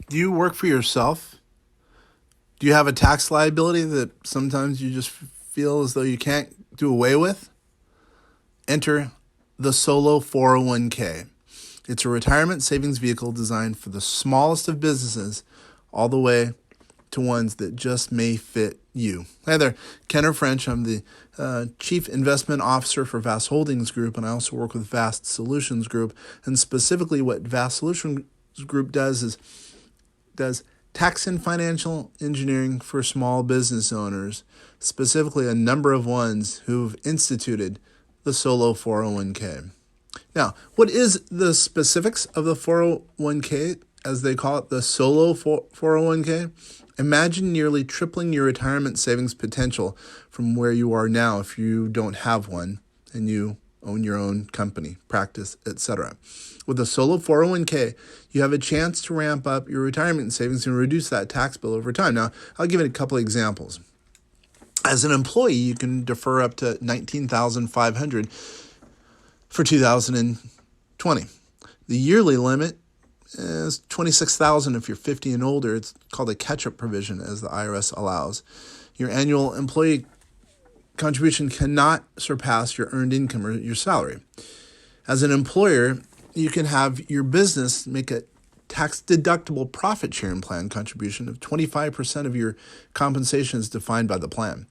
Do you work for yourself? Do you have a tax liability that sometimes you just feel as though you can't do away with? Enter the Solo 401k. It's a retirement savings vehicle designed for the smallest of businesses all the way to ones that just may fit you. Hi there, Kenner French. I'm the Chief Investment Officer for Vast Holdings Group, and I also work with Vast Solutions Group. And specifically what Vast Solutions Group does tax and financial engineering for small business owners, specifically a number of ones who've instituted the Solo 401k. Now, what is the specifics of the 401k, as they call it, the Solo 401k? Imagine nearly tripling your retirement savings potential from where you are now if you don't have one and you own your own company, practice, etc. With a Solo 401k, you have a chance to ramp up your retirement savings and reduce that tax bill over time. Now, I'll give it a couple of examples. As an employee, you can defer up to $19,500 for 2020. The yearly limit is $26,000 if you're 50 and older. It's called a catch-up provision, as the IRS allows. Your annual employee contribution cannot surpass your earned income or your salary. As an employer, you can have your business make a tax-deductible profit-sharing plan contribution of 25% of your compensation is defined by the plan.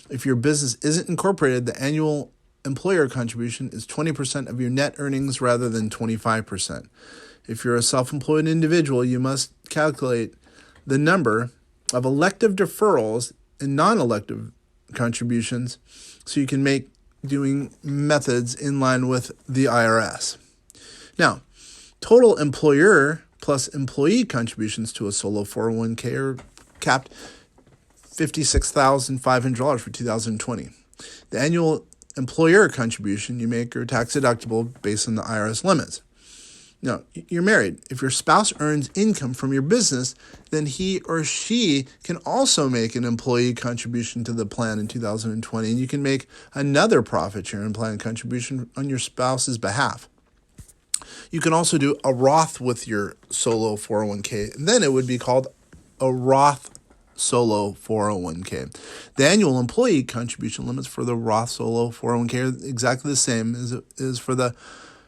If your business isn't incorporated, the annual employer contribution is 20% of your net earnings rather than 25%. If you're a self-employed individual, you must calculate the number of elective deferrals and non-elective contributions so you can make doing methods in line with the IRS. Now, total employer plus employee contributions to a Solo 401k are capped $56,500 for 2020. The annual employer contribution you make are tax deductible based on the IRS limits. Now, you're married. If your spouse earns income from your business, then he or she can also make an employee contribution to the plan in 2020, and you can make another profit sharing plan contribution on your spouse's behalf. You can also do a Roth with your Solo 401k. Then it would be called a Roth Solo 401k. The annual employee contribution limits for the Roth Solo 401k are exactly the same as for the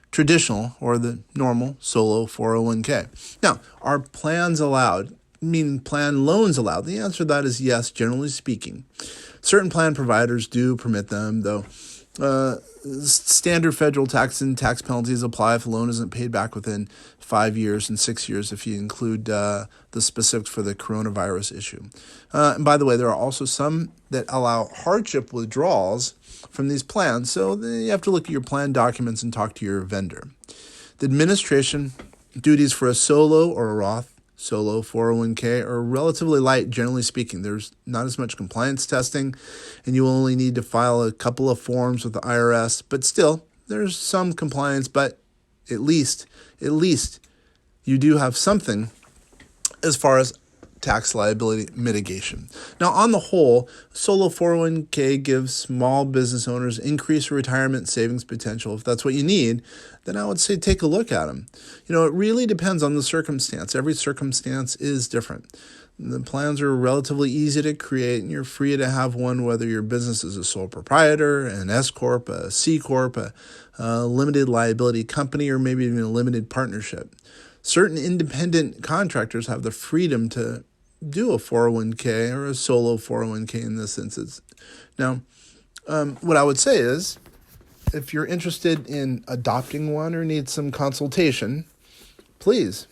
traditional or the normal Solo 401k. Now, are plans allowed, meaning plan loans allowed? The answer to that is yes, generally speaking. Certain plan providers do permit them, though. Standard federal tax and tax penalties apply if the loan isn't paid back within 5 years and 6 years if you include the specifics for the coronavirus issue. And by the way, there are also some that allow hardship withdrawals from these plans, so you have to look at your plan documents and talk to your vendor. The administration duties for a Solo or a Roth Solo 401k are relatively light, generally speaking. There's not as much compliance testing, and you only need to file a couple of forms with the IRS. But still, there's some compliance, but at least you do have something as far as tax liability mitigation. Now, on the whole, Solo 401k gives small business owners increased retirement savings potential. If that's what you need, then I would say take a look at them. It really depends on the circumstance. Every circumstance is different. The plans are relatively easy to create, and you're free to have one whether your business is a sole proprietor, an S-Corp, a C-Corp, a limited liability company, or maybe even a limited partnership. Certain independent contractors have the freedom to do a 401k or a Solo 401k in this instance. Now, what I would say is, if you're interested in adopting one or need some consultation, please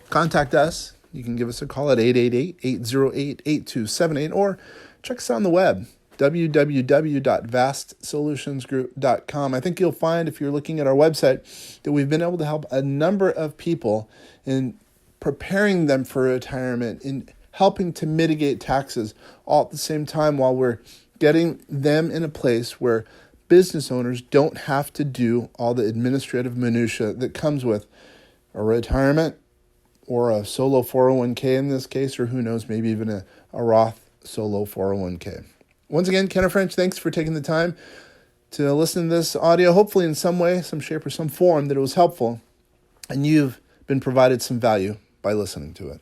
contact us. You can give us a call at 888-808-8278 or check us out on the web, www.VastSolutionsGroup.com. I think you'll find, if you're looking at our website, that we've been able to help a number of people in preparing them for retirement, in helping to mitigate taxes, all at the same time while we're getting them in a place where business owners don't have to do all the administrative minutia that comes with a retirement or a Solo 401k in this case, or who knows, maybe even a Roth Solo 401k. Once again, Kenner French, thanks for taking the time to listen to this audio, hopefully in some way, some shape, or some form that it was helpful, and you've been provided some value by listening to it.